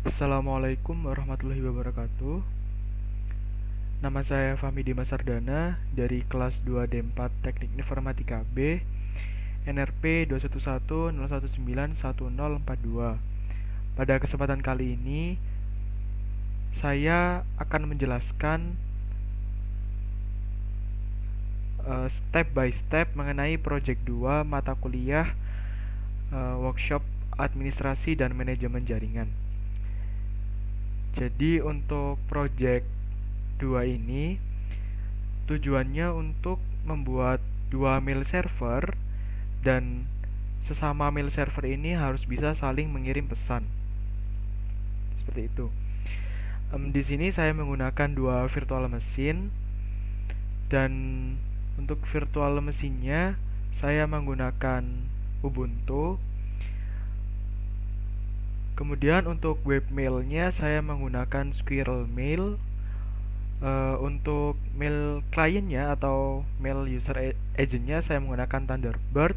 Assalamualaikum warahmatullahi wabarakatuh. Nama saya Fahmi Dimas Sardana dari kelas 2 D4 Teknik Informatika B, NRP 21101911042. Pada kesempatan kali ini, saya akan menjelaskan step by step mengenai Project 2 mata kuliah workshop administrasi dan manajemen jaringan. Jadi untuk Project 2 ini tujuannya untuk membuat dua mail server dan sesama mail server ini harus bisa saling mengirim pesan. Seperti itu. Di sini saya menggunakan dua virtual machine dan untuk virtual mesinnya saya menggunakan Ubuntu. Kemudian untuk webmailnya saya menggunakan Squirrel Mail. Untuk mail kliennya atau mail user agentnya saya menggunakan Thunderbird.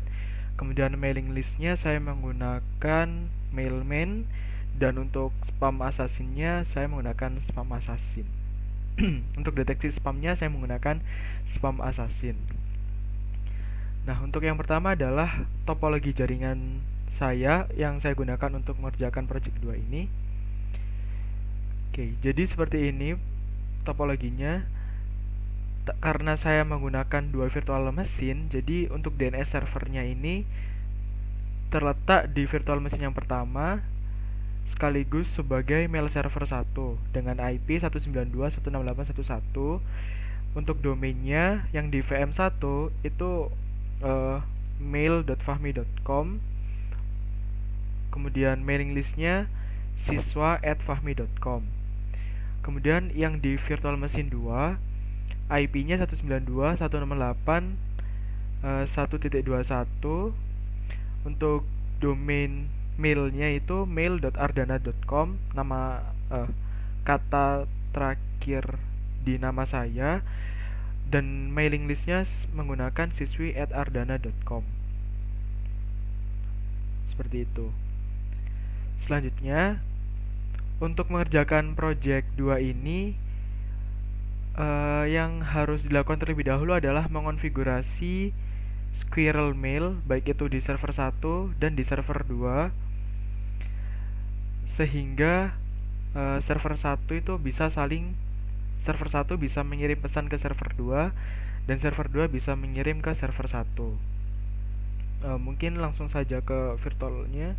Kemudian mailing listnya saya menggunakan Mailman. Dan untuk spam assassinnya saya menggunakan Spam Assassin. Untuk deteksi spamnya saya menggunakan Spam Assassin. Nah, untuk yang pertama adalah topologi jaringan saya yang saya gunakan untuk mengerjakan project 2 ini. Oke, jadi seperti ini topologinya. Karena saya menggunakan dua virtual machine, jadi untuk DNS servernya ini terletak di virtual machine yang pertama sekaligus sebagai mail server 1 dengan IP 192.168.1.1. Untuk domainnya yang di VM1 itu mail.fahmi.com. Kemudian mailing listnya siswa@fahmi.com. Kemudian yang di virtual machine 2 IP-nya 192.168.1.21. Untuk domain mailnya itu mail.ardana.com, nama kata terakhir di nama saya, dan mailing listnya menggunakan siswi@ardana.com. Seperti itu. Selanjutnya, untuk mengerjakan project 2 ini yang harus dilakukan terlebih dahulu adalah mengonfigurasi Squirrel Mail baik itu di server 1 dan di server 2 sehingga server 1 itu bisa server 1 bisa mengirim pesan ke server 2 dan server 2 bisa mengirim ke server 1. Mungkin langsung saja ke virtualnya.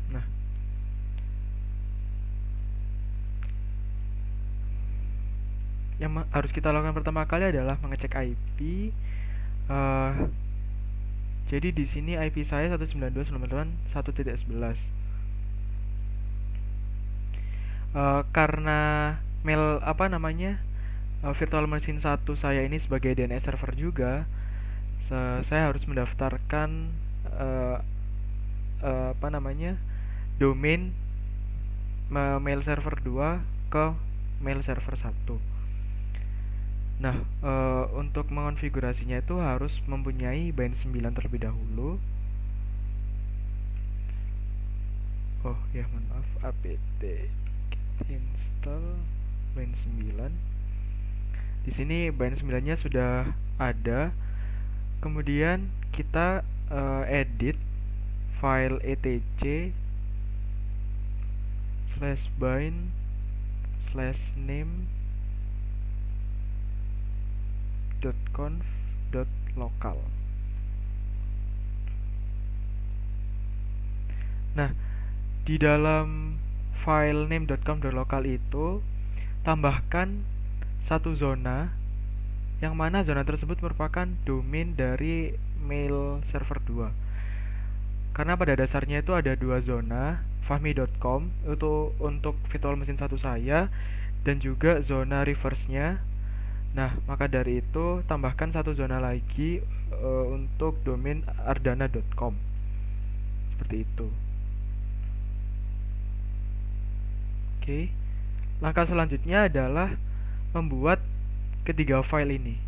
Nah, yang harus kita lakukan pertama kali adalah mengecek IP. Jadi di sini IP saya 192.168.1.11. Karena mail virtual machine 1 saya ini sebagai DNS server juga, saya harus mendaftarkan domain mail server 2 ke mail server 1. Nah, untuk mengonfigurasinya itu harus mempunyai bind 9 terlebih dahulu. Oh ya, mohon maaf, apt install bind 9. Di sini bind 9-nya sudah ada. Kemudian kita edit file etc /bind /name .conf.local. Nah, di dalam file name.conf.local itu tambahkan satu zona yang mana zona tersebut merupakan domain dari mail server 2. Karena pada dasarnya itu ada dua zona, fahmi.com itu untuk virtual machine 1 saya dan juga zona reverse-nya. Nah, maka dari itu tambahkan satu zona lagi untuk domain ardana.com. Seperti itu. Oke. Langkah selanjutnya adalah membuat ketiga file ini.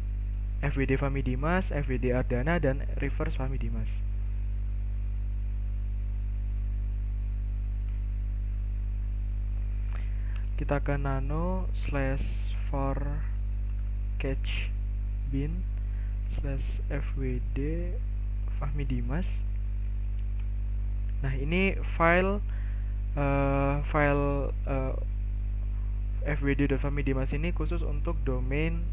FWD Fahmi Dimas, FWD Ardana, dan reverse Fahmi Dimas. Kita ke nano /for catch bin /fwd Fahmi Dimas. Nah, ini file fwd.fahmidimas ini khusus untuk domain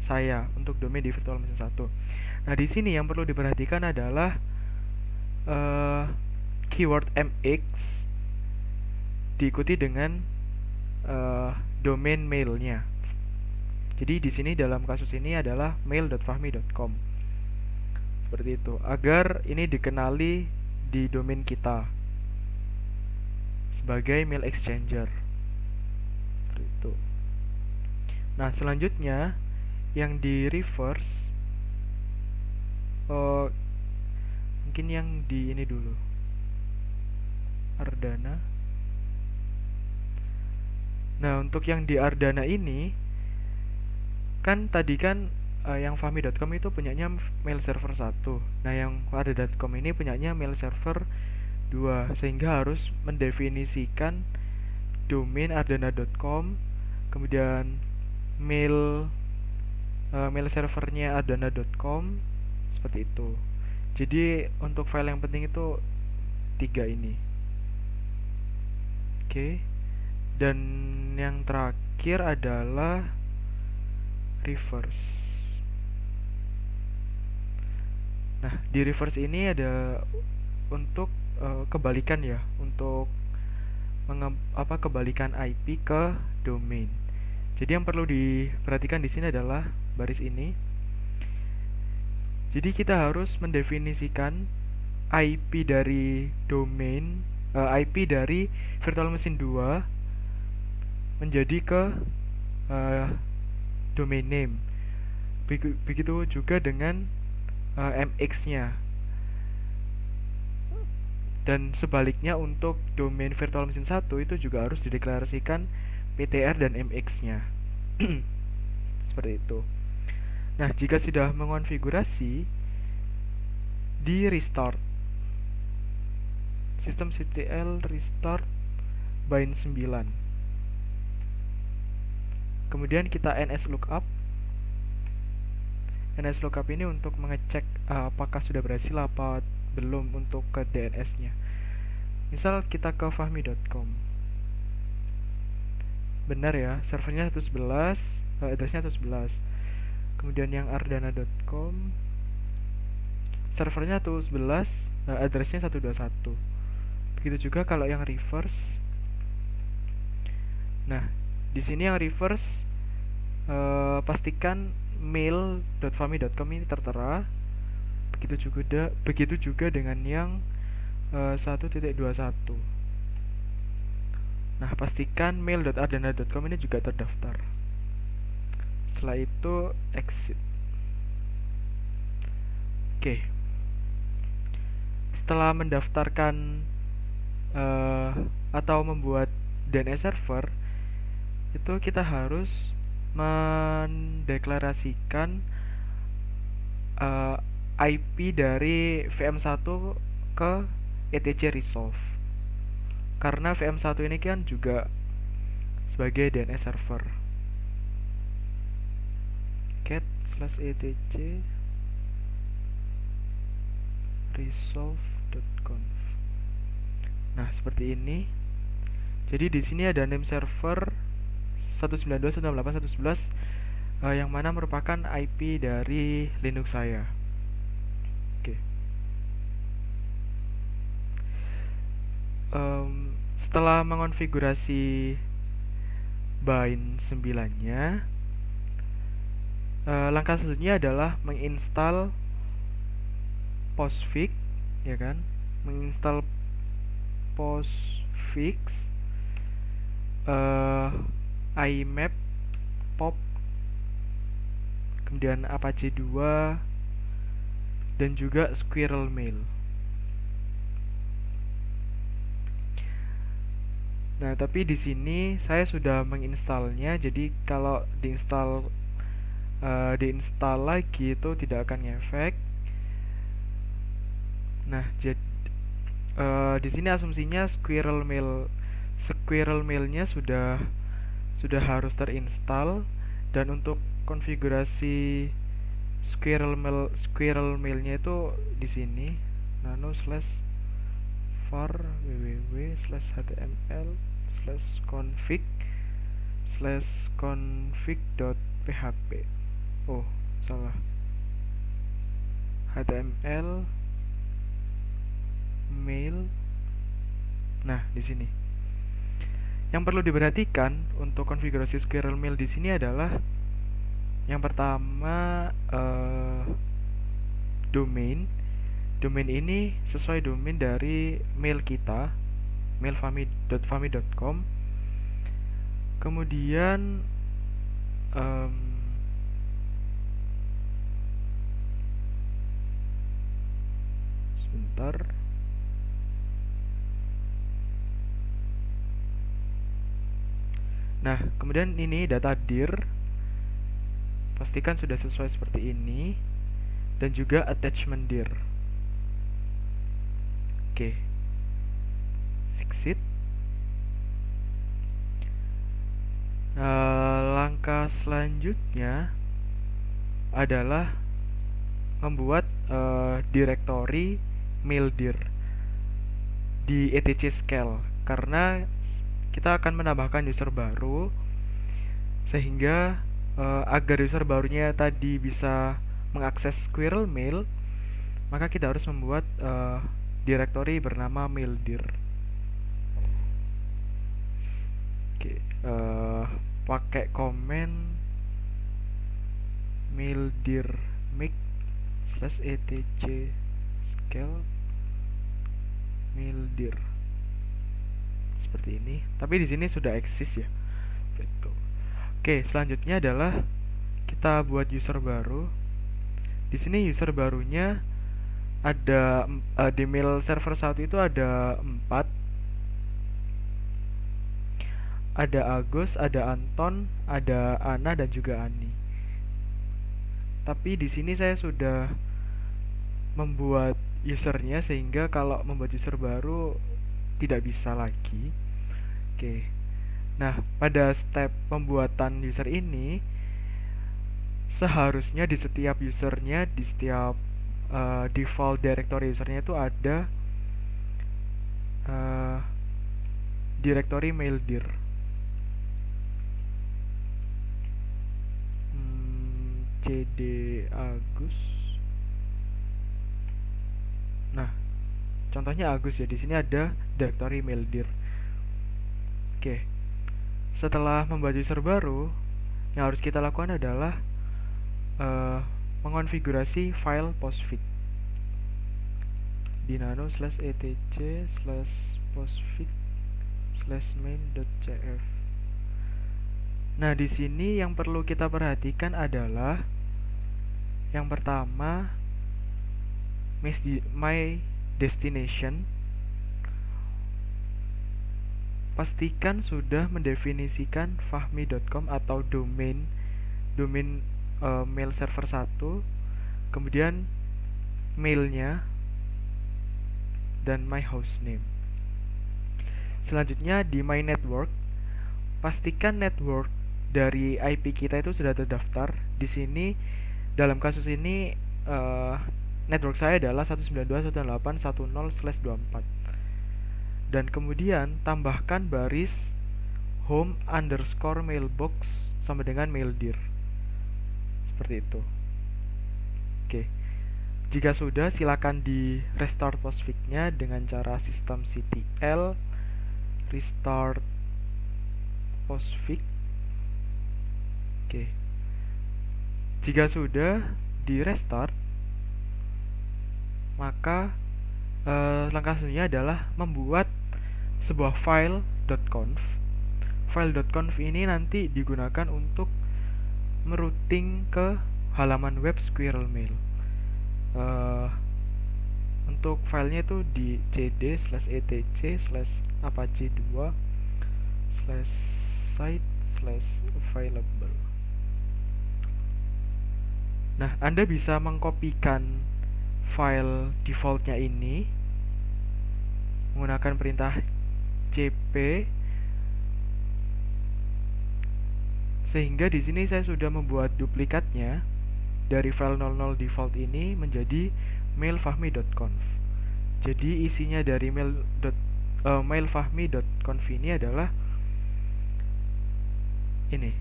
saya, untuk domain di virtual machine 1. Nah, di sini yang perlu diperhatikan adalah keyword mx diikuti dengan domain mailnya. Jadi di sini dalam kasus ini adalah mail.fahmi.com. Seperti itu, agar ini dikenali di domain kita sebagai mail exchanger. Seperti itu. Nah, selanjutnya yang di reverse, mungkin yang di ini dulu, Ardana. Nah, untuk yang di Ardana ini kan tadi kan yang fahmi.com itu punyanya mail server 1. Nah, yang ardana.com ini punyanya mail server 2, sehingga harus mendefinisikan domain ardana.com, kemudian mail servernya ardana.com, seperti itu. Jadi untuk file yang penting itu 3 ini. Oke. Dan yang terakhir adalah reverse. Nah, di reverse ini ada untuk kebalikan ya, untuk kebalikan IP ke domain. Jadi yang perlu diperhatikan di sini adalah baris ini. Jadi kita harus mendefinisikan IP dari domain, IP dari virtual machine 2 menjadi ke domain name. Begitu juga dengan mx-nya. Dan sebaliknya untuk domain virtual machine 1 itu juga harus dideklarasikan ptr dan mx-nya. Seperti itu. Nah, jika sudah mengonfigurasi, di restart systemctl restart bind 9. Kemudian kita nslookup. nslookup ini untuk mengecek apakah sudah berhasil apa belum untuk ke DNS-nya. Misal kita ke fahmi.com. Benar ya, servernya 111, addressnya 111. Kemudian yang ardana.com, servernya 111, addressnya 121. Begitu juga kalau yang reverse. Nah, di sini yang reverse pastikan mail.fahmi.com ini tertera. Begitu juga dengan yang 1.21. Nah, pastikan mail.ardana.com ini juga terdaftar. Setelah itu exit. Oke. Setelah mendaftarkan atau membuat DNS server, itu kita harus mendeklarasikan IP dari VM1 ke etc resolve. Karena VM1 ini kan juga sebagai DNS server. cat/etc resolve.conf. Nah, seperti ini. Jadi di sini ada name server 192.168.111 yang mana merupakan IP dari Linux saya. Oke. Setelah mengonfigurasi bind 9-nya, langkah selanjutnya adalah menginstal postfix, ya kan? Menginstal postfix, IMAP, POP, kemudian Apache 2, dan juga Squirrel Mail. Nah, tapi di sini saya sudah menginstalnya, jadi kalau diinstal diinstal lagi itu tidak akan ngefek. Nah, di sini asumsinya Squirrel Mail-nya sudah harus terinstall, dan untuk konfigurasi Squirrel Mail-nya itu di sini nano slash var www/html/config/config.php. Oh, salah. HTML mail. Nah, di sini. Yang perlu diperhatikan untuk konfigurasi Squirrel Mail di sini adalah yang pertama, domain. Domain ini sesuai domain dari mail kita, mailfami.fami.com. Kemudian sebentar. Nah, kemudian ini data dir, pastikan sudah sesuai seperti ini, dan juga attachment dir. Oke, exit. Langkah selanjutnya adalah membuat direktori maildir di etc scale, karena kita akan menambahkan user baru, sehingga agar user barunya tadi bisa mengakses Squirrel Mail, maka kita harus membuat direktori bernama maildir. Oke, pakai komen maildir make /etc scale maildir seperti ini. Tapi di sini sudah eksis ya. Gitu. Oke, selanjutnya adalah kita buat user baru. Di sini user barunya ada di mail server 1 itu ada 4. Ada Agus, ada Anton, ada Ana, dan juga Ani. Tapi di sini saya sudah membuat usernya, sehingga kalau membuat user baru tidak bisa lagi. Oke. Nah, pada step pembuatan user ini, seharusnya di setiap usernya, di setiap default directory usernya itu ada directory maildir. cd Agus. Nah, contohnya Agus ya, di sini ada directory maildir. Oke. Setelah membuat user baru, yang harus kita lakukan adalah mengonfigurasi file postfix di nano/etc/postfix/main.cf. Nah, di sini yang perlu kita perhatikan adalah yang pertama, my destination. Pastikan sudah mendefinisikan fahmi.com atau domain mail server 1, kemudian mailnya, dan my hostname. Selanjutnya di my network, pastikan network dari IP kita itu sudah terdaftar. Di sini dalam kasus ini network saya adalah 192.168.10/24. Dan kemudian tambahkan baris home_mailbox sama dengan maildir. Seperti itu. Oke. Jika sudah, silakan di restart postfix-nya dengan cara systemctl restart postfix. Oke. Jika sudah di restart, maka langkah selanjutnya adalah membuat sebuah file.conf. File.conf ini nanti digunakan untuk merouting ke halaman web Squirrel Mail. Untuk filenya itu di cd/etc/apache2/site/available. Nah, Anda bisa mengkopikan file defaultnya ini menggunakan perintah cp, sehingga di sini saya sudah membuat duplikatnya dari file 00 default ini menjadi mailfahmi.conf. Jadi isinya dari mailfahmi.conf ini adalah ini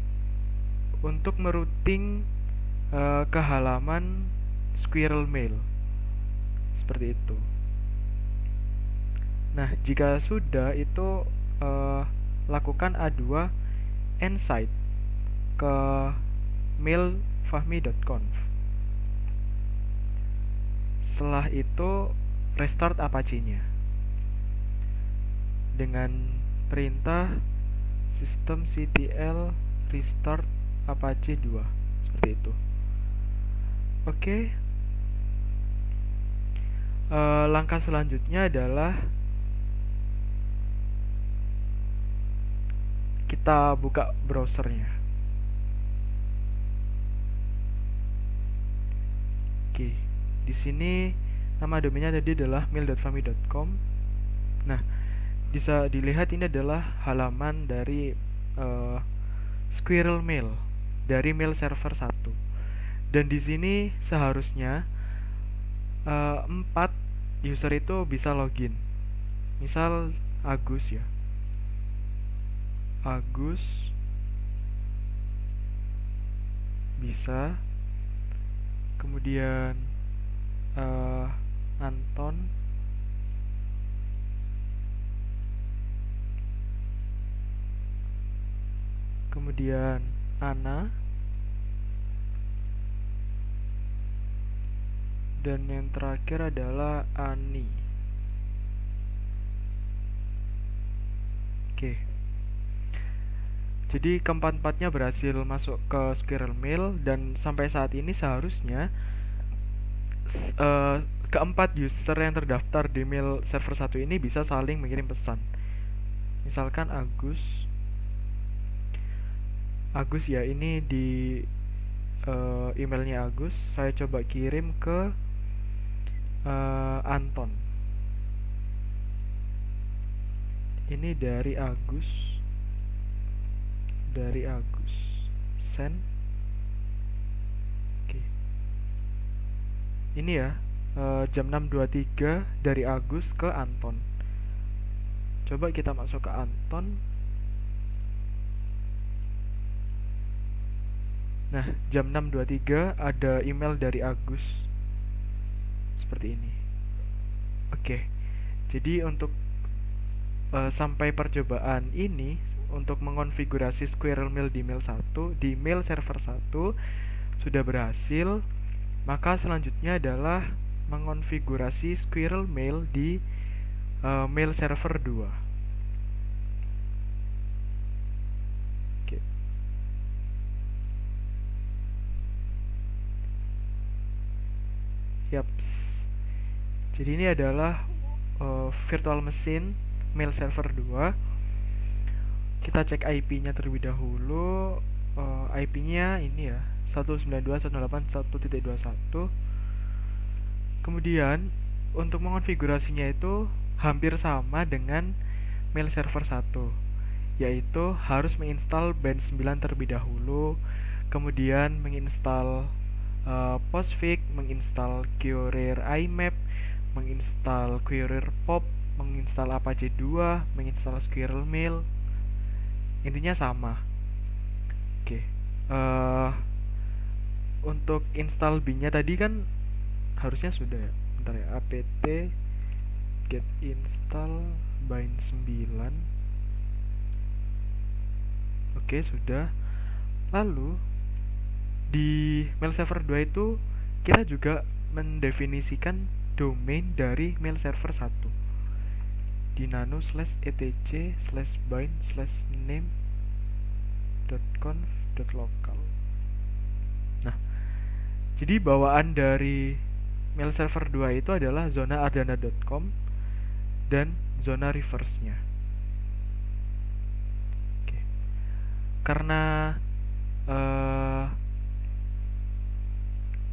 untuk merouting ke halaman Squirrel Mail seperti itu. Nah, jika sudah itu lakukan A2 ensite ke mailfahmi.conf. Setelah itu restart Apache-nya dengan perintah systemctl restart apache 2 seperti itu. Oke. Langkah selanjutnya adalah kita buka browsernya. Oke, di sini nama domainnya tadi adalah mail.fahmi.com. Nah, bisa dilihat ini adalah halaman dari Squirrel Mail dari mail server 1. Dan di sini seharusnya 4 user itu bisa login. Misal Agus ya. Agus bisa, kemudian Anton, kemudian Ana, dan yang terakhir adalah Ani. Oke. Jadi keempat-empatnya berhasil masuk ke Squirrel Mail, dan sampai saat ini seharusnya keempat user yang terdaftar di mail server 1 ini bisa saling mengirim pesan. Misalkan Agus ya, ini di emailnya Agus, saya coba kirim ke Anton. Ini dari Agus send. Oke. Ini ya, jam 6.23 dari Agus ke Anton. Coba kita masuk ke Anton. Nah, jam 6.23 ada email dari Agus seperti ini. Oke. Jadi untuk sampai percobaan ini untuk mengonfigurasi Squirrel Mail di mail server 1 sudah berhasil, maka selanjutnya adalah mengonfigurasi Squirrel Mail di mail server 2. Oke. Yaps. Jadi ini adalah virtual machine mail server 2. Kita cek IP-nya terlebih dahulu. IP-nya ini ya, 192.168.1.21. Kemudian untuk mengonfigurasinya itu hampir sama dengan mail server 1, yaitu harus menginstal band 9 terlebih dahulu, kemudian menginstal Postfix, menginstal Courier IMAP, menginstal Courier Pop, menginstal Apache 2, menginstal Squirrel Mail. Intinya sama. Oke. Untuk install bin-nya tadi kan harusnya sudah ya. Bentar ya, apt get install bind 9. Oke, sudah. Lalu di mail server 2 itu kita juga mendefinisikan domain dari mail server 1 di nano/etc/bind/name.conf.local. Nah, jadi bawaan dari mail server 2 itu adalah zona ardana.com dan zona reverse-nya. Oke. Karena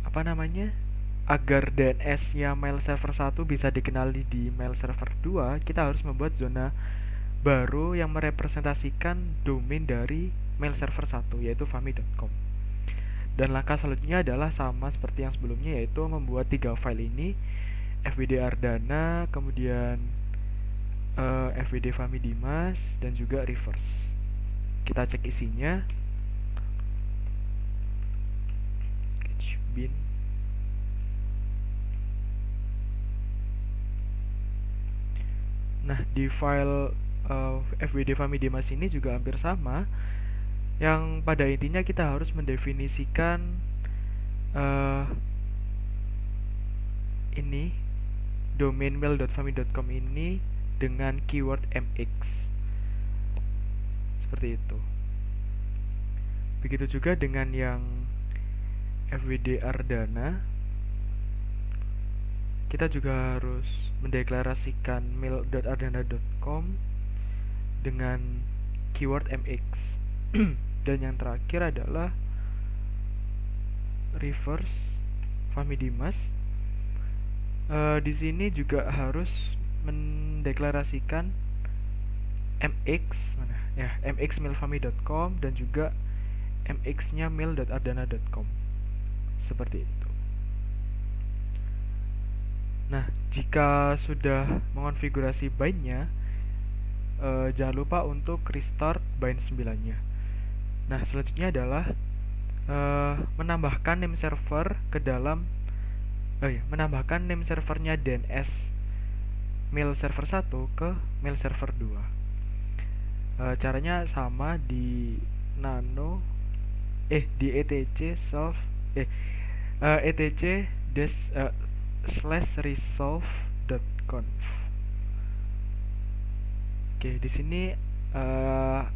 apa namanya, agar DNS-nya mail server 1 bisa dikenali di mail server 2, kita harus membuat zona baru yang merepresentasikan domain dari mail server 1, yaitu fami.com. Dan langkah selanjutnya adalah sama seperti yang sebelumnya, yaitu membuat 3 file ini, fwd ardana, kemudian fwd famidimas, dan juga reverse. Kita cek isinya. Bin. Nah, di file fwd famidimas ini juga hampir sama, yang pada intinya kita harus mendefinisikan ini domain mail.fami.com ini dengan keyword mx, seperti itu. Begitu juga dengan yang fwd ardana, kita juga harus mendeklarasikan mail.ardana.com dengan keyword mx. Dan yang terakhir adalah reverse famidimas. Di sini juga harus mendeklarasikan mx mx mailfami.com dan juga mx-nya mail.ardana.com, seperti itu. Nah, jika sudah mengonfigurasi bind-nya, jangan lupa untuk restart bind 9-nya. Nah, selanjutnya adalah menambahkan name server ke dalam menambahkan name servernya DNS mail server 1 ke mail server 2. Caranya sama di nano di etc self etc /resolve.conf. Oke, di sini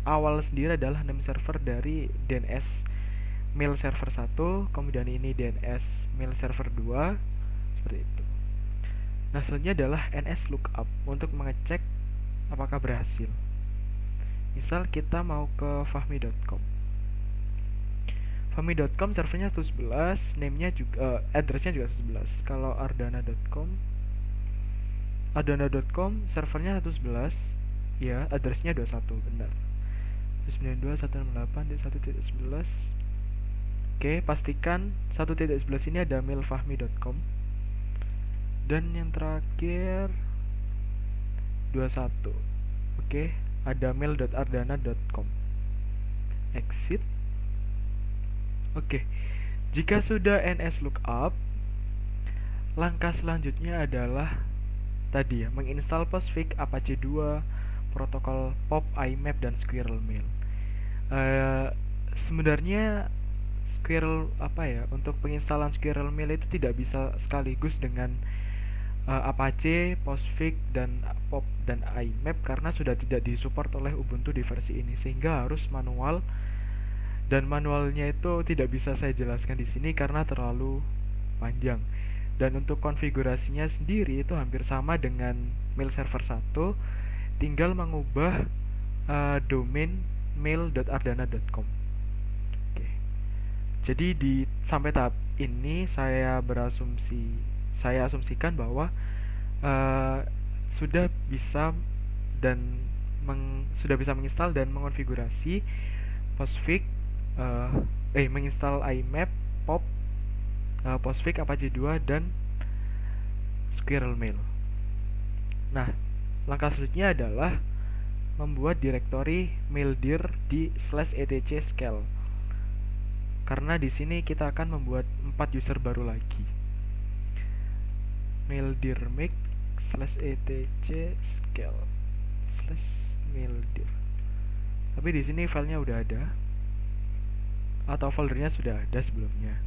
awal sendiri adalah name server dari DNS mail server 1, kemudian ini DNS mail server 2, seperti itu. Nah, selanjutnya adalah nslookup untuk mengecek apakah berhasil. Misal kita mau ke fahmi.com. Fahmi.com servernya 111, name-nya juga address-nya juga 111. Kalau ardana.com servernya 111, ya, address-nya 21, benar. 192.168.1.11. Oke, pastikan 1.11 ini ada mail fahmi.com. Dan yang terakhir 21. Oke, ada mail.ardana.com. Exit. Oke, jika sudah nslookup, langkah selanjutnya adalah tadi ya, menginstal Postfix, Apache 2, protokol POP, IMAP, dan Squirrel Mail. Sebenarnya untuk penginstalan Squirrel Mail itu tidak bisa sekaligus dengan Apache, Postfix, dan POP dan IMAP karena sudah tidak disupport oleh Ubuntu di versi ini, sehingga harus manual. Dan manualnya itu tidak bisa saya jelaskan di sini karena terlalu panjang. Dan untuk konfigurasinya sendiri itu hampir sama dengan mail server 1, tinggal mengubah domain mail.ardana.com. Oke. Jadi sampai tahap ini saya asumsikan bahwa sudah bisa menginstal dan mengonfigurasi Postfix, menginstal IMAP, POP, Postfix, Apache 2, dan Squirrel Mail. Nah, langkah selanjutnya adalah membuat direktori maildir di /etc scale. Karena di sini kita akan membuat 4 user baru lagi. Maildir make /etc scale /maildir. Tapi di sini filenya udah ada, atau foldernya sudah ada sebelumnya.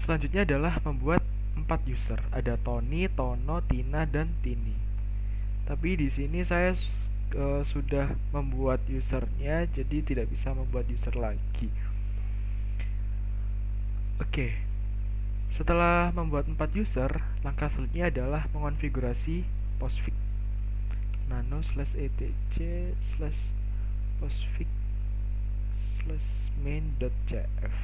Selanjutnya adalah membuat 4 user. Ada Tony, Tono, Tina, dan Tini. Tapi di sini saya sudah membuat usernya, jadi tidak bisa membuat user lagi. Oke. Setelah membuat 4 user, langkah selanjutnya adalah mengonfigurasi Postfix. Nano /etc /postfix/main.cf.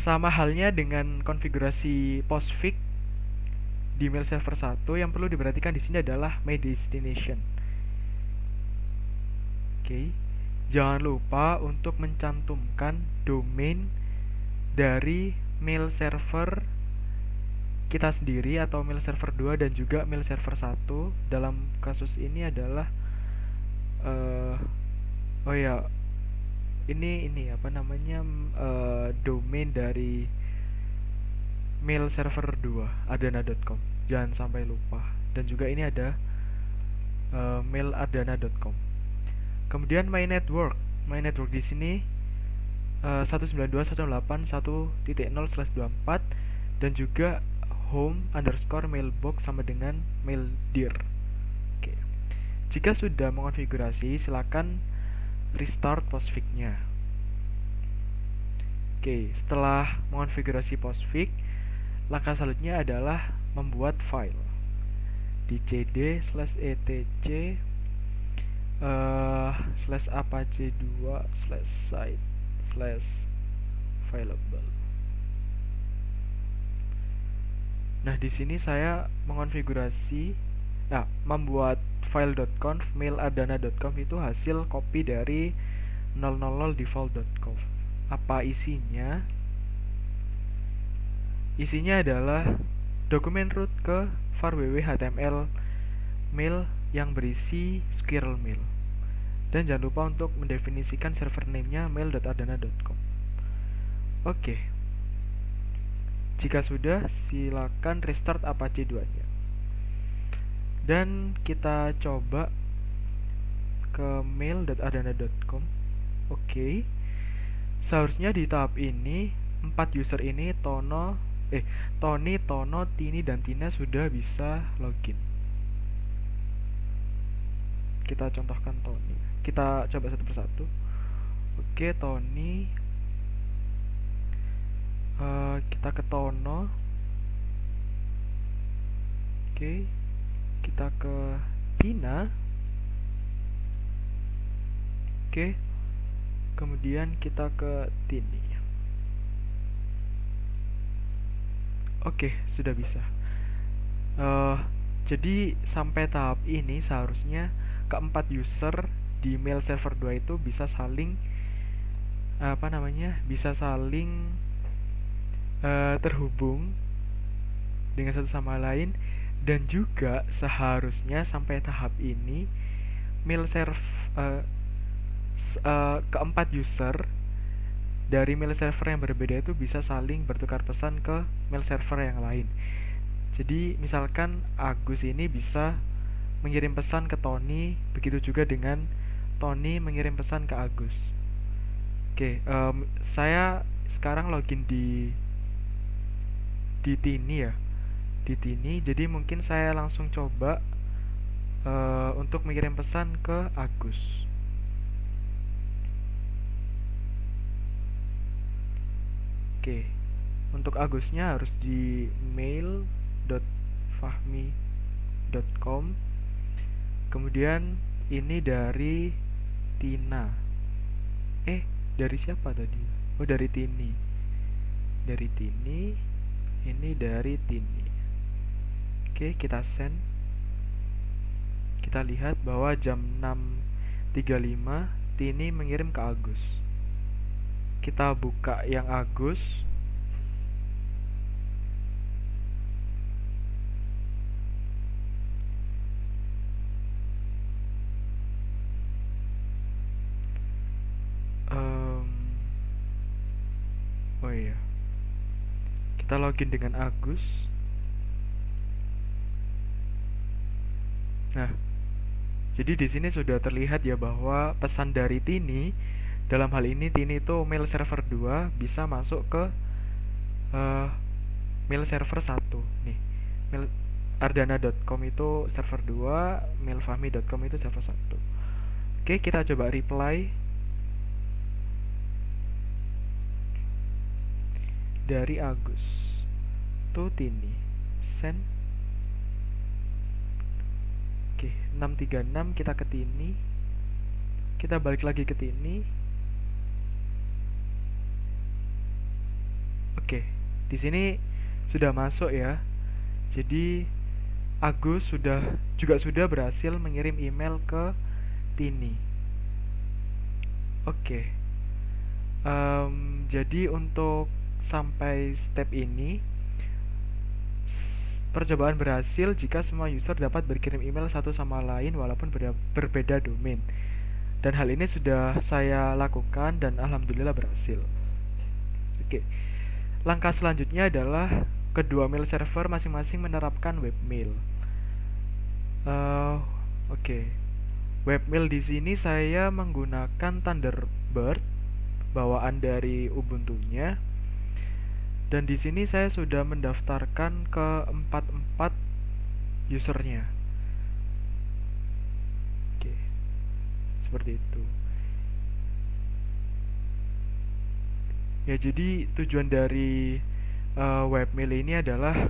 Sama halnya dengan konfigurasi postfix di mail server 1, yang perlu diperhatikan di sini adalah my destination. Oke. Jangan lupa untuk mencantumkan domain dari mail server kita sendiri atau mail server 2 dan juga mail server 1. Dalam kasus ini adalah oh ya, ini apa namanya, domain dari mail server 2 adana.com. Jangan sampai lupa. Dan juga ini ada mail adana.com. Kemudian my network. My network di sini 192.168.1.0/24 dan juga home_mailbox sama dengan mail dir. Oke. Jika sudah mengonfigurasi, silakan restart postfix-nya. Oke, setelah mengonfigurasi postfix, langkah selanjutnya adalah membuat file di cd/etc/apache2/site/fileable. Nah, di sini saya membuat file.conf mailadana.conf itu hasil copy dari 000 default.conf. Apa isinya? Isinya adalah dokumen root ke var www.html mail yang berisi squirrel mail. Dan jangan lupa untuk mendefinisikan server name-nya mail.adana.com. Oke. Jika sudah, silakan restart Apache 2-nya. Dan kita coba ke mail.adana.com. Oke. Seharusnya di tahap ini 4 user ini Tony, Tono, Tini, dan Tina sudah bisa login. Kita contohkan Tony. Kita coba satu persatu. Oke, Tony. Kita ke Tono. Oke. Kita ke Tina. Oke. Kemudian kita ke Tini. Oke, sudah bisa. Jadi sampai tahap ini seharusnya keempat user di mail server 2 itu bisa saling terhubung dengan satu sama lain. Dan juga seharusnya sampai tahap ini keempat user dari mail server yang berbeda itu bisa saling bertukar pesan ke mail server yang lain. Jadi misalkan Agus ini bisa mengirim pesan ke Tony, begitu juga dengan Tony mengirim pesan ke Agus. Oke, saya sekarang login di Tini ya, di Tini. Jadi mungkin saya langsung coba untuk mengirim pesan ke Agus. Oke, untuk Agusnya harus di mail.fahmi.com. Kemudian ini dari Tina. Dari siapa tadi? Oh, dari Tini. Dari Tini. Ini dari Tini. Oke, kita send. Kita lihat bahwa jam 6.35 Tini mengirim ke Agus. Kita buka yang Agus. Oh iya, kita login dengan Agus. Nah, jadi di sini sudah terlihat ya bahwa pesan dari Tini, dalam hal ini Tini itu mail server 2 bisa masuk ke mail server 1. Nih, mail ardana.com itu server 2, mailfahmi.com itu server 1. Oke, kita coba reply dari Agus to Tini, send. Oke, 6.36 kita ke Tini. Kita balik lagi ke Tini. Oke, di sini sudah masuk ya. Jadi Agus sudah berhasil mengirim email ke Tini. Oke. Jadi untuk sampai step ini percobaan berhasil jika semua user dapat berkirim email satu sama lain walaupun berbeda domain. Dan hal ini sudah saya lakukan dan alhamdulillah berhasil. Oke. Langkah selanjutnya adalah kedua mail server masing-masing menerapkan webmail. Oke. Webmail di sini saya menggunakan Thunderbird bawaan dari Ubuntu-nya. Dan di sini saya sudah mendaftarkan ke empat usernya. Oke, seperti itu. Ya, jadi tujuan dari webmail ini adalah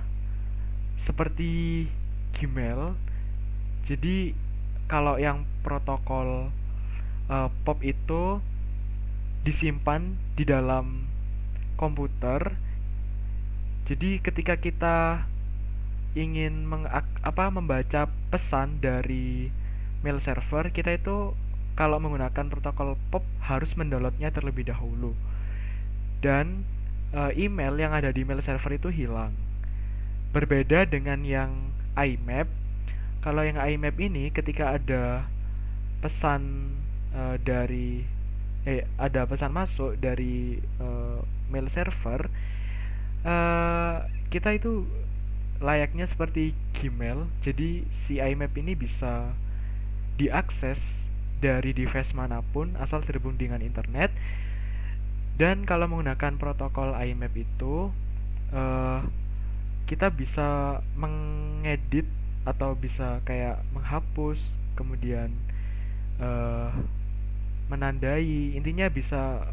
seperti Gmail. Jadi kalau yang protokol POP itu disimpan di dalam komputer. Jadi ketika kita ingin membaca pesan dari mail server, kita itu kalau menggunakan protokol POP harus mendownloadnya terlebih dahulu. Dan email yang ada di mail server itu hilang. Berbeda dengan yang IMAP. Kalau yang IMAP ini ketika ada pesan ada pesan masuk dari mail server, kita itu layaknya seperti Gmail. Jadi si IMAP ini bisa diakses dari device manapun asal terhubung dengan internet. Dan kalau menggunakan protokol IMAP itu kita bisa mengedit atau bisa kayak menghapus, kemudian menandai. Intinya bisa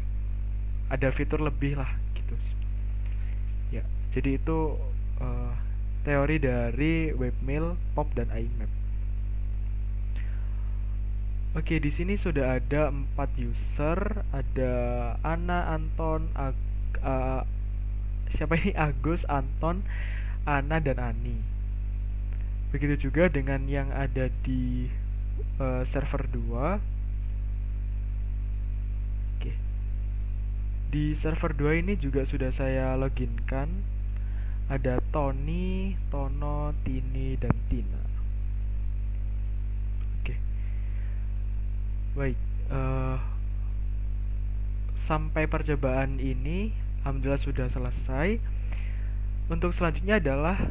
ada fitur lebih lah gitu. Ya, jadi itu teori dari webmail, POP dan IMAP. Oke, di sini sudah ada 4 user, ada Ana, Anton, siapa ini? Agus, Anton, Ana dan Ani. Begitu juga dengan yang ada di server 2. Oke. Di server 2 ini juga sudah saya loginkan. Ada Tony, Tono, Tini, dan Tina. Oke. Baik, sampai percobaan ini alhamdulillah sudah selesai. Untuk selanjutnya adalah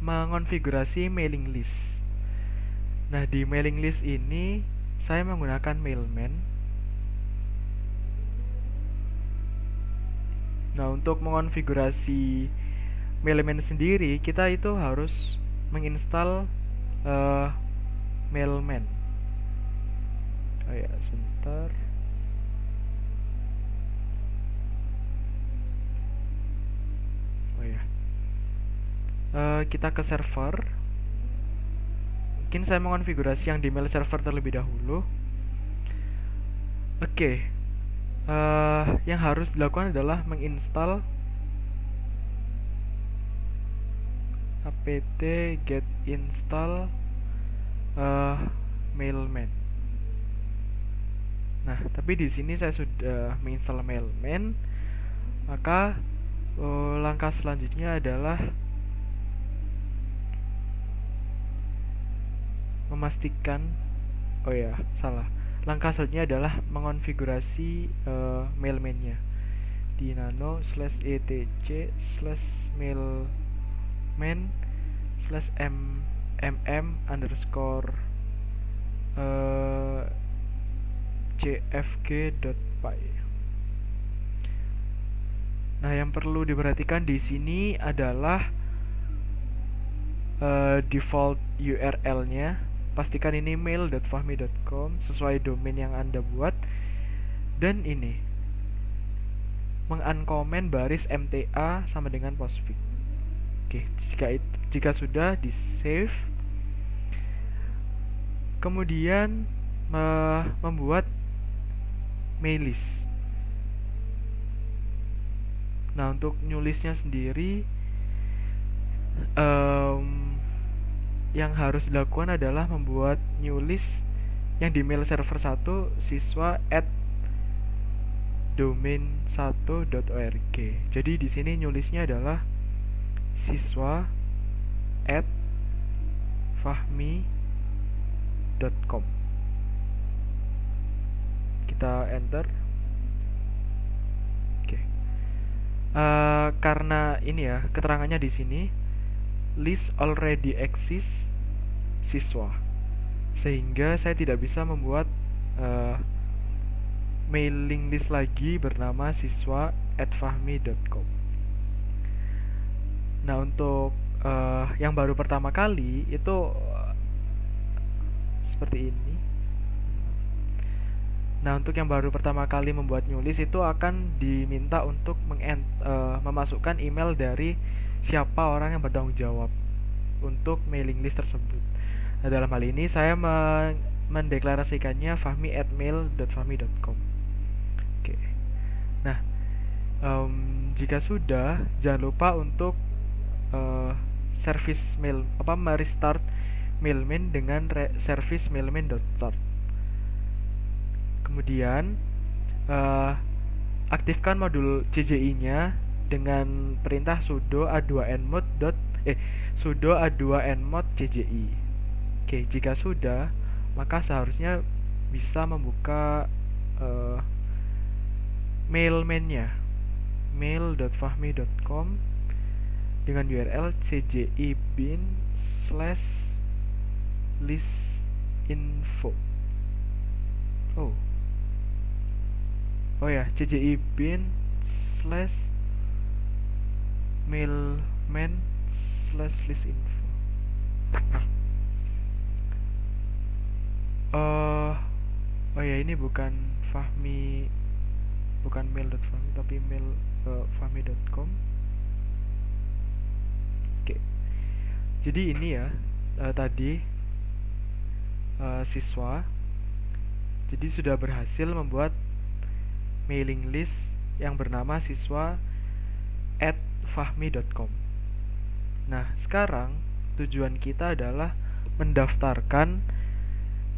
mengonfigurasi mailing list. Nah, di mailing list ini saya menggunakan Mailman. Nah, untuk mengonfigurasi Mailman sendiri, kita itu harus menginstal Mailman. Oh ya, sebentar. Oh ya. Kita ke server. Mungkin saya mengonfigurasi yang di mail server terlebih dahulu. Oke. Yang harus dilakukan adalah menginstal apt get install Mailman. Nah, tapi di sini saya sudah menginstal Mailman, maka langkah selanjutnya adalah memastikan. Oh ya, salah. Langkah selanjutnya adalah mengonfigurasi Mailman-nya di nano/etc/mailman/mm_cfg.py. Nah, yang perlu diperhatikan di sini adalah default URL-nya. Pastikan ini mail.fahmi.com sesuai domain yang Anda buat. Dan ini menguncommand baris MTA sama dengan postfix. Oke, jika sudah di save, kemudian membuat mail list. Nah, untuk new listnya sendiri, em, yang harus dilakukan adalah membuat new list yang di mail server 1 siswa at domain1.org. Jadi di sini new listnya adalah siswa at fahmi.com. Kita enter. Oke. Karena ini ya keterangannya di sini list already exists siswa, sehingga saya tidak bisa membuat mailing list lagi bernama siswa at fahmi.com. Nah, untuk yang baru pertama kali itu seperti ini. Nah, untuk yang baru pertama kali membuat new list itu akan diminta untuk memasukkan email dari siapa orang yang bertanggung jawab untuk mailing list tersebut. Nah, dalam hal ini saya mendeklarasikannya fahmi@mail.fahmi.com. Oke. Nah, jika sudah, jangan lupa untuk service mail merestart mailman dengan service mailman.start. Kemudian aktifkan modul CJI-nya dengan perintah sudo a2nmod CJI. Oke, jika sudah, maka seharusnya bisa membuka mailman-nya mail.fahmi.com dengan URL cji bin/listinfo. Oh ya, cji bin/mailman/listinfo. Oh ya, ini bukan mail.fahmi tapi mail.fahmi.com. Oke. Jadi ini ya tadi siswa jadi sudah berhasil membuat mailing list yang bernama siswa at fahmi.com. Nah, sekarang tujuan kita adalah mendaftarkan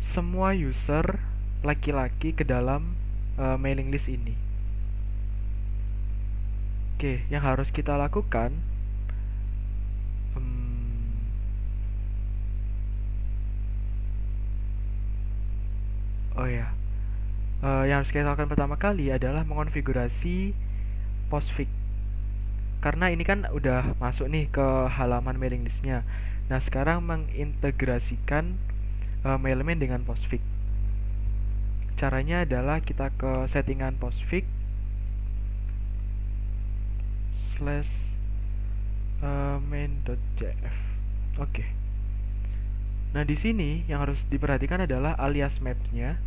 semua user laki-laki ke dalam mailing list ini. Oke, yang harus kita lakukan yang harus kita lakukan pertama kali adalah mengonfigurasi postfix. Karena ini kan udah masuk nih ke halaman mailing listnya. Nah, sekarang mengintegrasikan mailman dengan postfix. Caranya adalah kita ke settingan postfix /main.jf. Oke. Nah, di sini yang harus diperhatikan adalah alias map-nya.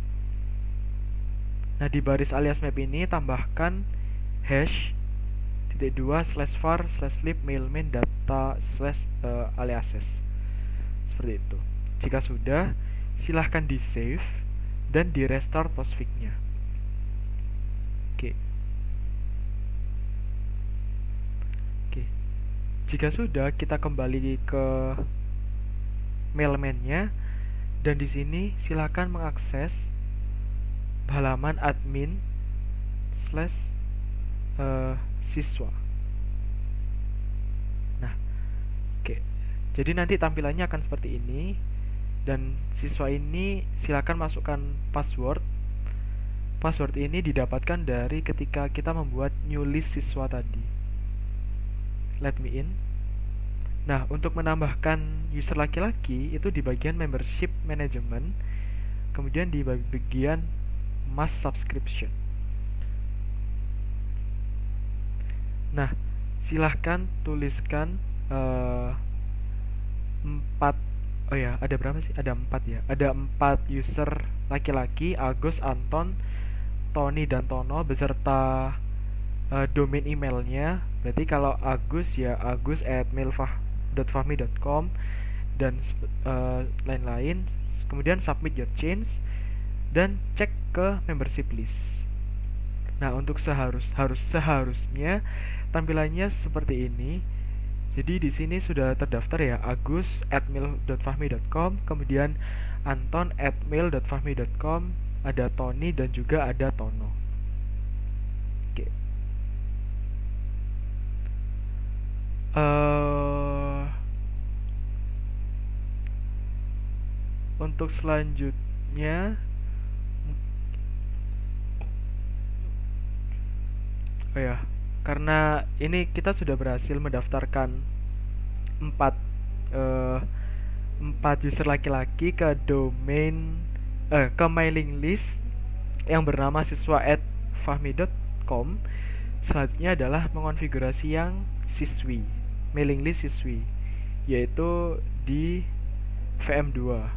Nah, di baris alias map ini tambahkan #2/var/lib mailman data /aliases. Seperti itu. Jika sudah, silahkan di save dan di restart postfix-nya. Oke. Jika sudah, kita kembali ke mailman-nya dan di sini silahkan mengakses halaman admin/siswa. Nah, oke. Jadi nanti tampilannya akan seperti ini dan siswa ini silakan masukkan password. Password ini didapatkan dari ketika kita membuat new list siswa tadi. Let me in. Nah, untuk menambahkan user laki-laki itu di bagian membership management, kemudian di bagian mass subscription. Nah, silahkan tuliskan 4. Oh ya, ada berapa sih? Ada 4 ya. Ada 4 user laki-laki, Agus, Anton, Tony, dan Tono beserta domain emailnya. Berarti kalau Agus ya agus@mail.fahmi.com dan lain-lain. Kemudian submit your change dan cek ke membership list. Nah, untuk seharusnya tampilannya seperti ini. Jadi di sini sudah terdaftar ya, agus@mail.fahmi.com, kemudian anton@mail.fahmi.com, ada Tony dan juga ada Tono. Oke. Untuk selanjutnya, oh ya, karena ini kita sudah berhasil mendaftarkan 4 eh, 4 user laki-laki ke domain ke mailing list yang bernama siswa@fahmi.com. Selanjutnya adalah mengonfigurasi yang siswi, mailing list siswi, yaitu di VM2.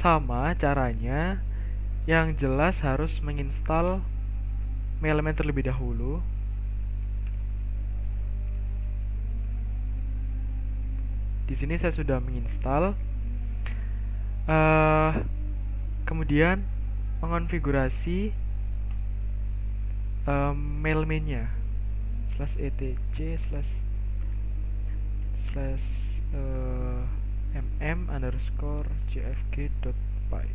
Sama caranya, yang jelas harus menginstal Mailman terlebih dahulu. Di sini saya sudah menginstal. Kemudian mengonfigurasi mailman-nya /etc/mm_jfg.py.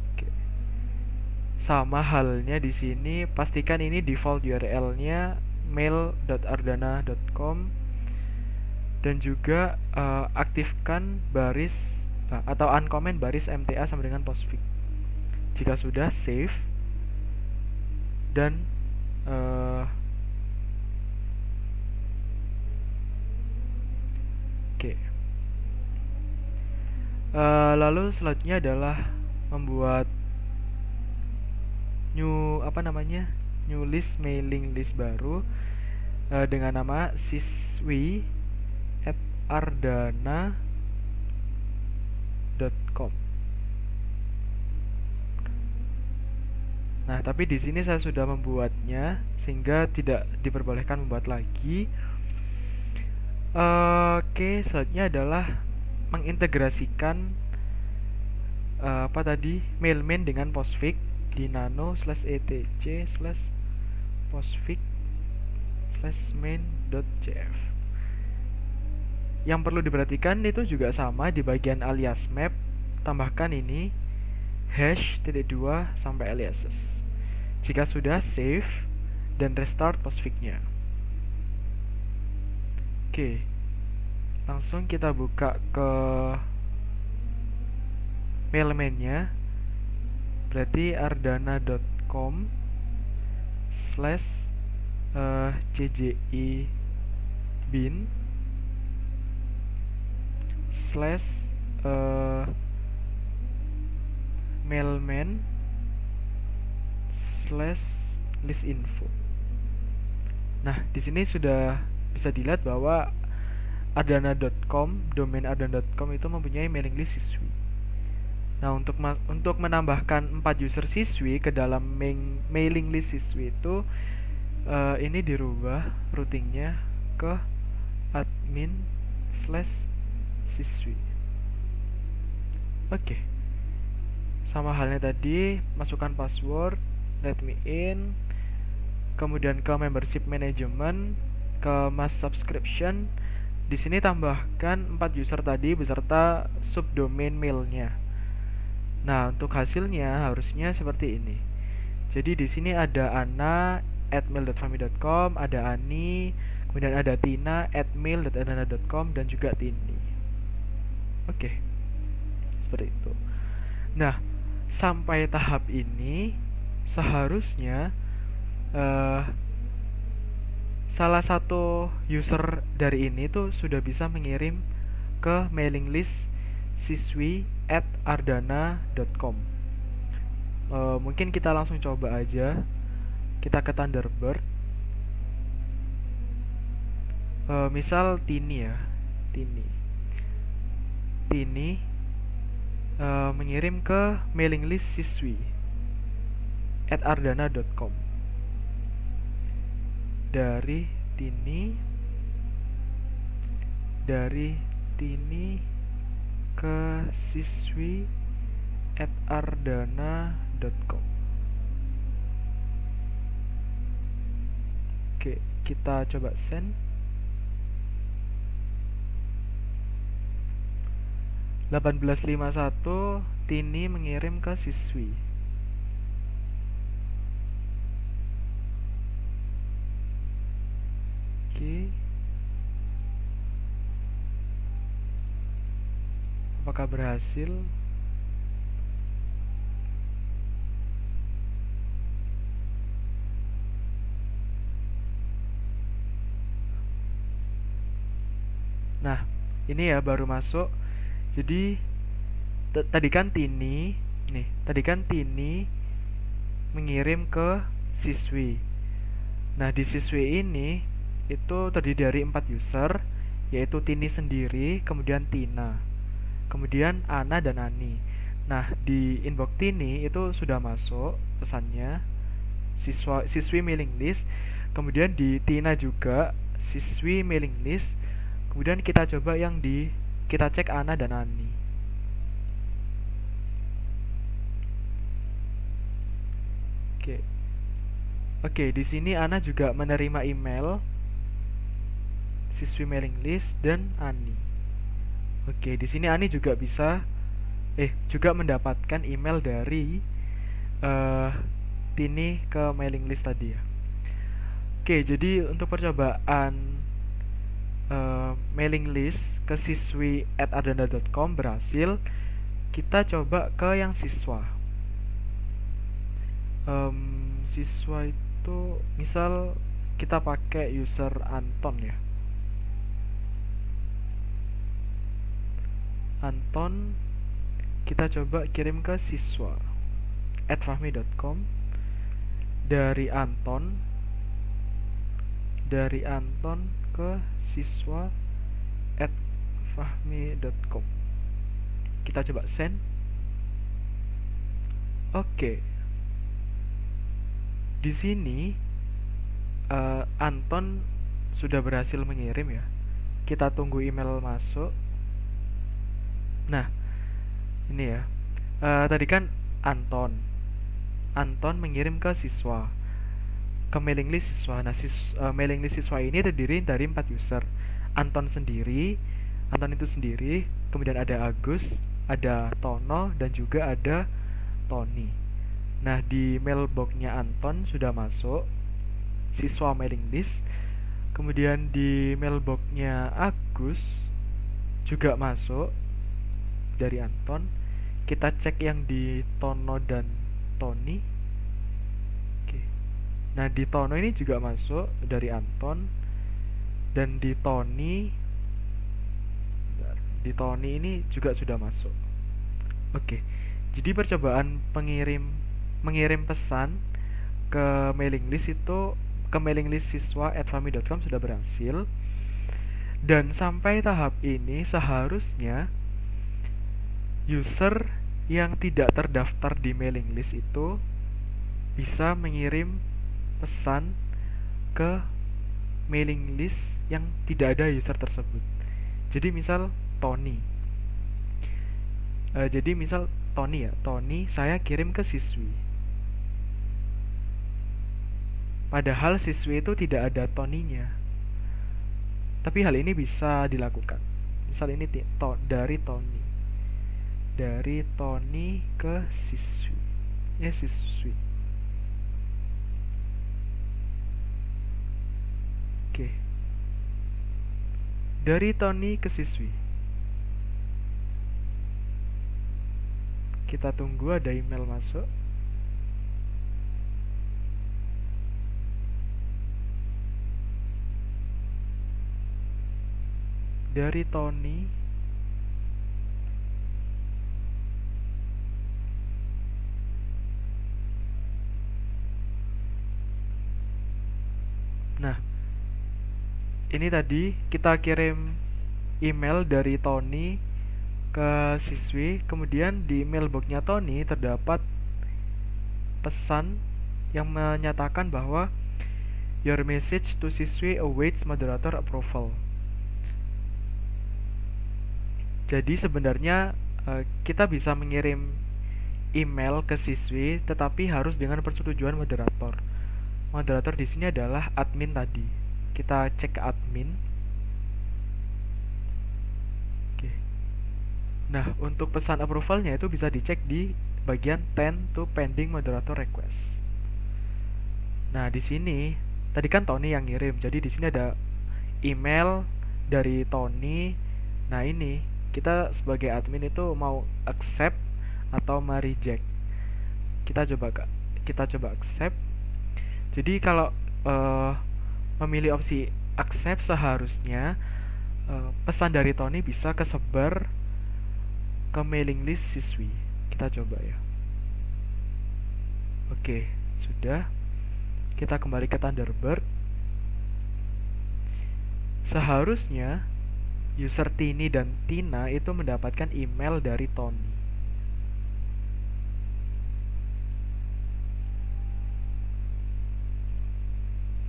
Oke. Sama halnya di sini, pastikan ini default URL-nya mail.ardana.com dan juga aktifkan baris atau uncomment baris MTA sama dengan postfix. Jika sudah, save dan oke. Lalu selanjutnya adalah membuat new list, mailing list baru dengan nama siswi@ardana.com. Nah, tapi di sini saya sudah membuatnya sehingga tidak diperbolehkan membuat lagi. Oke, selanjutnya adalah mengintegrasikan mailman dengan postfix di nano/etc/postfix/main.jf. Yang perlu diperhatikan itu juga sama, di bagian alias map tambahkan ini #2 sampai aliases. Jika sudah, save dan restart postfix-nya. Oke, langsung kita buka ke mailman-nya, berarti ardana.com /cgi bin /mailman /list info. Nah, di sini sudah bisa dilihat bahwa ardana.com, domain ardana.com itu mempunyai mailing list siswi. Nah, untuk menambahkan 4 user siswi ke dalam mailing list siswi itu, ini dirubah routingnya ke admin/siswi. Oke. Sama halnya tadi, masukkan password, let me in, kemudian ke membership management, ke mass subscription. Di sini tambahkan 4 user tadi beserta subdomain mailnya. Nah, untuk hasilnya harusnya seperti ini. Jadi di sini ada ana@mail.fahmi.com, ada Ani, kemudian ada Tina @mail.ardana.com dan juga Tini. Oke. Seperti itu. Nah, sampai tahap ini seharusnya salah satu user dari ini tuh sudah bisa mengirim ke mailing list siswi@ardana.com. Mungkin kita langsung coba aja. Kita ke Thunderbird. Misal Tini ya, Tini mengirim ke mailing list siswi@ardana.com. Dari Tini ke siswi@ardana.com. Oke, kita coba send. 18.51 Tini mengirim ke siswi. Oke. Apakah berhasil? Nah, ini ya baru masuk. Jadi tadi kan Tini mengirim ke siswi. Nah, di siswi ini itu terdiri dari 4 user, yaitu Tini sendiri, kemudian Tina, kemudian Ana dan Ani. Nah, di inbox Tini itu sudah masuk pesannya siswi mailing list, kemudian di Tina juga siswi mailing list, kemudian kita coba kita cek Ana dan Ani. Oke, di sini Ana juga menerima email siswi mailing list dan Ani. Oke, di sini Ani juga juga mendapatkan email dari Tini ke mailing list tadi ya. Oke, jadi untuk percobaan mailing list ke siswi@ardanda.com berhasil. Kita coba ke yang siswa. Siswa itu misal kita pakai user Anton ya. Anton kita coba kirim ke siswa@fahmi.com. Dari Anton ke siswa@fahmi.com. Kita coba send. Oke. Di sini Anton sudah berhasil mengirim ya. Kita tunggu email masuk. Nah, ini ya. Tadi kan Anton mengirim ke siswa, ke mailing list siswa. Nah, mailing list siswa ini terdiri dari 4 user. Anton itu sendiri, kemudian ada Agus, ada Tono, dan juga ada Tony. Nah, di mailboxnya Anton sudah masuk siswa mailing list. Kemudian di mailboxnya Agus juga masuk dari Anton. Kita cek yang di Tono dan Tony. Oke. Nah, di Tono ini juga masuk dari Anton. Dan di Tony ini juga sudah masuk. Oke. Jadi percobaan mengirim pesan ke mailing list siswa@fahmi.com sudah berhasil. Dan sampai tahap ini seharusnya user yang tidak terdaftar di mailing list itu bisa mengirim pesan ke mailing list yang tidak ada user tersebut. Jadi misal Tony saya kirim ke siswi, padahal siswi itu tidak ada Tony-nya, tapi hal ini bisa dilakukan. Misal ini dari Tony ke siswi. Oke. Dari Tony ke siswi. Kita tunggu ada email masuk. Dari Tony Nah, ini tadi kita kirim email dari Tony ke siswi, kemudian di mailboxnya Tony terdapat pesan yang menyatakan bahwa your message to siswi awaits moderator approval. Jadi sebenarnya kita bisa mengirim email ke siswi, tetapi harus dengan persetujuan moderator. moderator di sini adalah admin tadi. Kita cek ke admin. Oke. Nah, untuk pesan approvalnya itu bisa dicek di bagian tend to pending moderator request. Nah, di sini tadi kan Tony yang ngirim. Jadi di sini ada email dari Tony. Nah, ini kita sebagai admin itu mau accept atau reject. Kita coba accept. Jadi kalau memilih opsi accept, seharusnya pesan dari Tony bisa kesebar ke mailing list siswi. Kita coba ya. Oke, sudah. Kita kembali ke Thunderbird. Seharusnya user Tini dan Tina itu mendapatkan email dari Tony.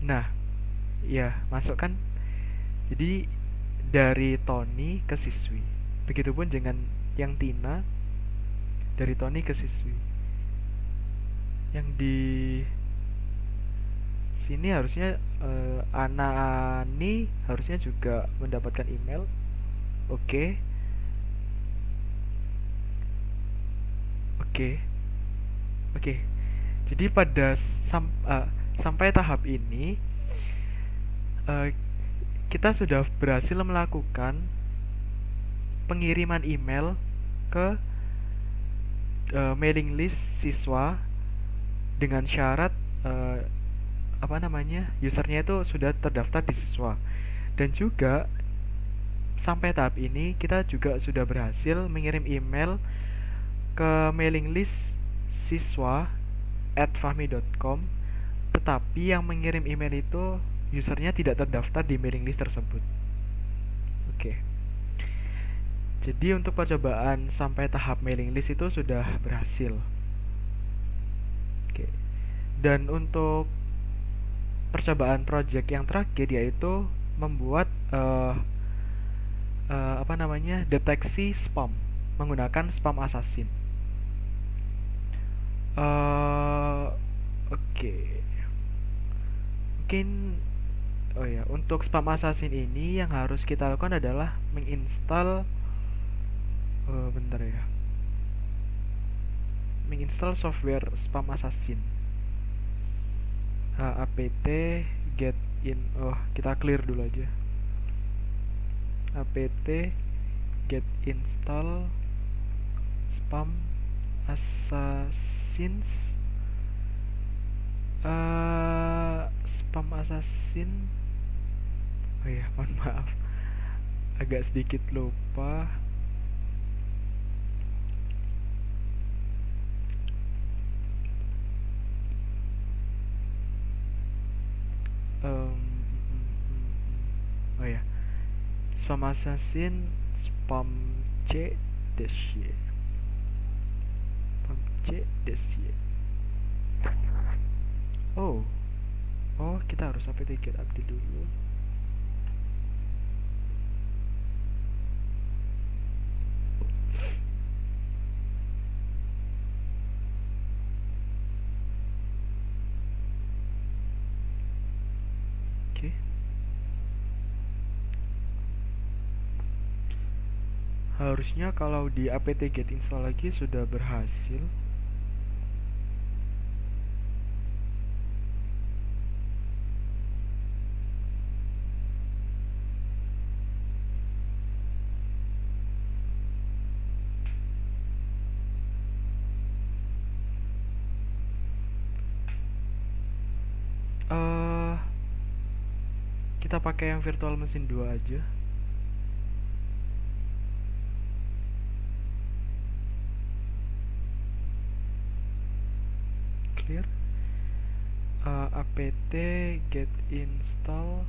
Nah, ya, masuk kan? Jadi dari Tony ke siswi. Begitupun dengan yang Tina, dari Tony ke siswi. Yang di sini harusnya Anani harusnya juga mendapatkan email. Oke. Oke. Oke. Jadi sampai tahap ini kita sudah berhasil melakukan pengiriman email ke mailing list siswa dengan syarat usernya itu sudah terdaftar di siswa. Dan juga sampai tahap ini kita juga sudah berhasil mengirim email ke mailing list siswa @fahmi.com, tetapi yang mengirim email itu usernya tidak terdaftar di mailing list tersebut. Oke. Jadi untuk percobaan sampai tahap mailing list itu sudah berhasil. Oke. Dan untuk percobaan project yang terakhir yaitu membuat deteksi spam menggunakan spam assassin. Oke. Mungkin untuk spam assassin ini yang harus kita lakukan adalah menginstal menginstal software spam assassin. apt get in. Kita clear dulu aja. apt get install spam assassins. Spam assassin. Mohon maaf, agak sedikit lupa. Spam assassin spam c -y. Kita harus apt get update dulu. Oke. Harusnya kalau di apt get install lagi sudah berhasil. Kita pakai yang virtual machine 2 aja. Clear. apt get install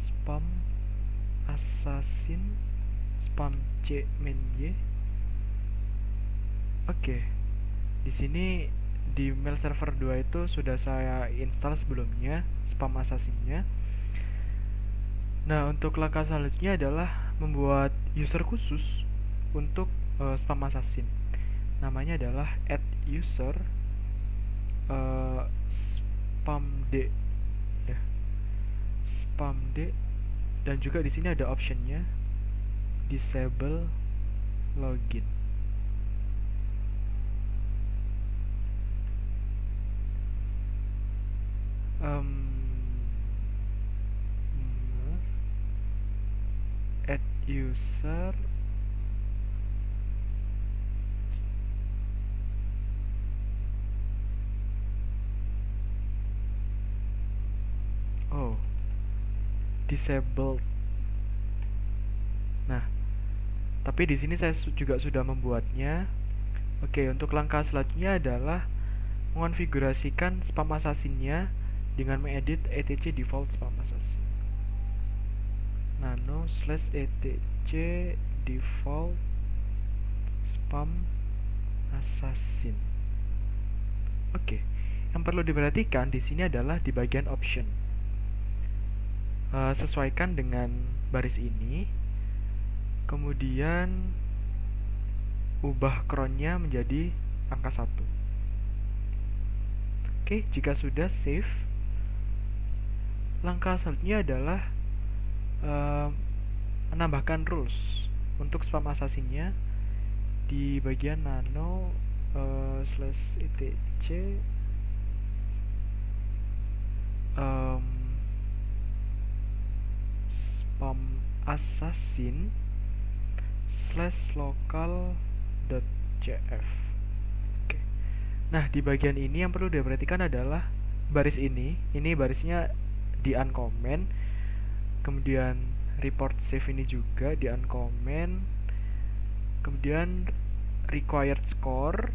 spam assassin spam c -y. Oke. Di sini di mail server 2 itu sudah saya install sebelumnya spam assassinnya. Nah, untuk langkah selanjutnya adalah membuat user khusus untuk spam assassin. Namanya adalah add user spamd ya, spamd, dan juga di sini ada optionnya disable login. Add user, oh, disabled. Nah, tapi di sini saya juga sudah membuatnya. Oke, untuk langkah selanjutnya adalah mengonfigurasikan spam assassin-nya dengan mengedit etc default spam assassin. Nano /etc default spam assassin. Oke, yang perlu diperhatikan di sini adalah di bagian option. Sesuaikan dengan baris ini, kemudian ubah cronnya menjadi angka 1. Oke, jika sudah save, langkah selanjutnya adalah menambahkan rules untuk spam assassin-nya di bagian nano /etc spam assassin /local.cf. Oke. Nah, di bagian ini yang perlu diperhatikan adalah baris ini barisnya di uncomment, kemudian report save ini juga di uncomment, kemudian required score,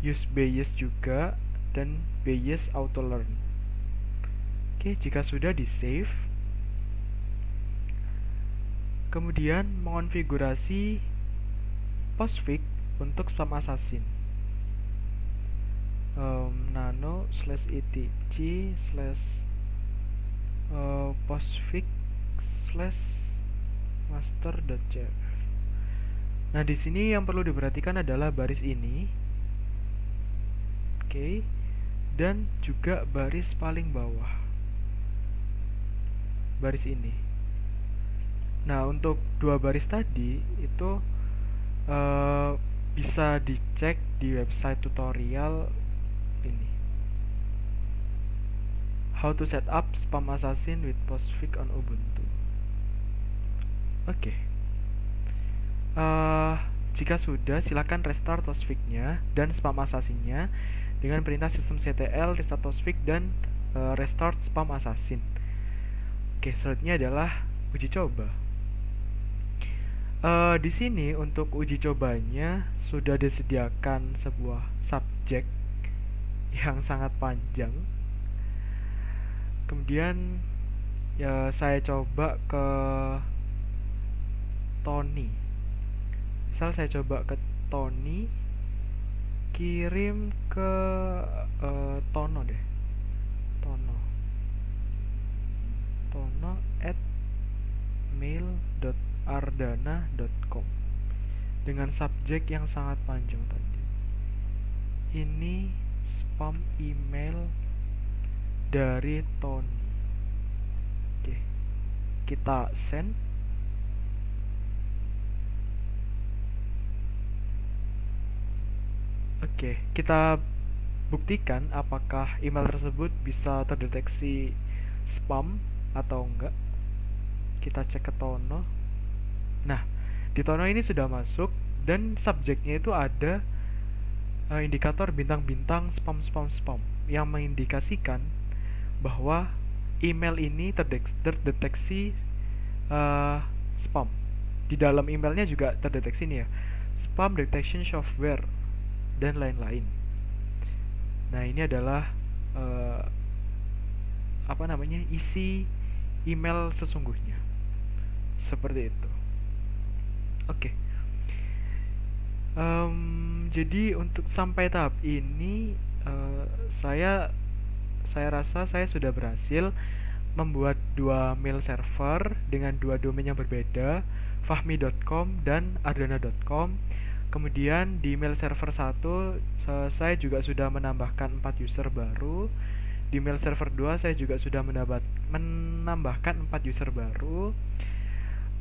use Bayes juga, dan Bayes auto learn. Oke, jika sudah di save, kemudian mengonfigurasi postfix untuk spam assassin. Nano /etc postfix master.cf. Nah, di sini yang perlu diperhatikan adalah baris ini. Oke. Dan juga baris paling bawah. Baris ini. Nah, untuk dua baris tadi itu bisa dicek di website tutorial ini. How to set up spam assassin with postfix on Ubuntu. Oke. Jika sudah, silakan restart postfix-nya dan spam assassin-nya dengan perintah systemctl restart postfix dan restart spam assassin. Oke, selanjutnya adalah uji coba. Di sini untuk uji cobanya sudah disediakan sebuah subjek yang sangat panjang. Kemudian ya saya coba ke Tony. Misal saya coba ke Tony, kirim ke Tono deh. Tono at mail.ardana.com dengan subjek yang sangat panjang tadi. Ini spam email dari Tony. Oke, kita send. Oke, kita buktikan apakah email tersebut bisa terdeteksi spam atau enggak. Kita cek ke Tono. Nah, di Tono ini sudah masuk dan subjeknya itu ada indikator bintang-bintang spam yang mengindikasikan bahwa email ini terdeteksi spam. Di dalam emailnya juga terdeteksi nih ya, spam detection software dan lain-lain. Nah, ini adalah isi email sesungguhnya. Seperti itu. Oke. Jadi untuk sampai tahap ini saya rasa saya sudah berhasil membuat dua mail server dengan dua domain yang berbeda, fahmi.com dan ardana.com. Kemudian di mail server 1 saya juga sudah menambahkan 4 user baru, Di mail server 2 saya juga sudah menambahkan 4 user baru.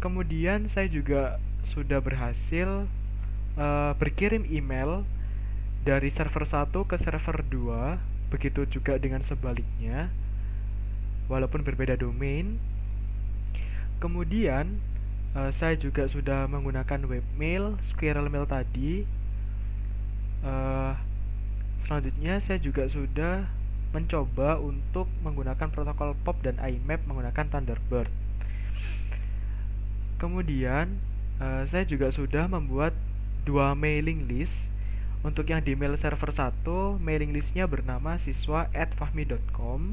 Kemudian saya juga sudah berhasil berkirim email dari server 1 ke server 2, begitu juga dengan sebaliknya, walaupun berbeda domain. Kemudian saya juga sudah menggunakan webmail, squirrel mail tadi. Selanjutnya saya juga sudah mencoba untuk menggunakan protokol POP dan IMAP menggunakan Thunderbird. Kemudian saya juga sudah membuat 2 mailing list. Untuk yang di mail server 1, mailing listnya bernama siswa@fahmi.com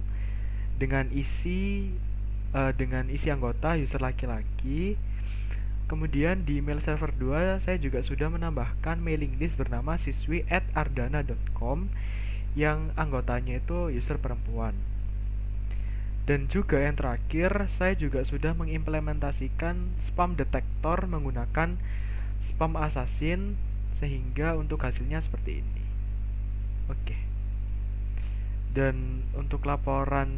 dengan isi anggota user laki-laki. Kemudian di mail server 2 saya juga sudah menambahkan mailing list bernama siswi@ardana.com yang anggotanya itu user perempuan. Dan juga yang terakhir, saya juga sudah mengimplementasikan spam detector menggunakan spam assassin sehingga untuk hasilnya seperti ini. Oke. Dan untuk laporan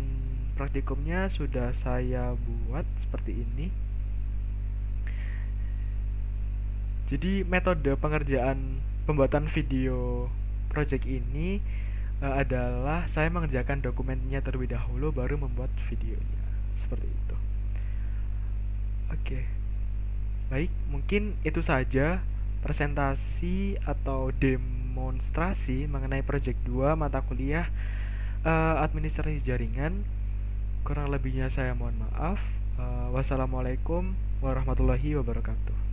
praktikumnya sudah saya buat seperti ini. Jadi metode pengerjaan pembuatan video project ini adalah saya mengerjakan dokumennya terlebih dahulu baru membuat videonya. Seperti itu. Oke. Baik, mungkin itu saja presentasi atau demonstrasi mengenai project 2 mata kuliah administrasi jaringan. Kurang lebihnya saya mohon maaf. Wassalamualaikum warahmatullahi wabarakatuh.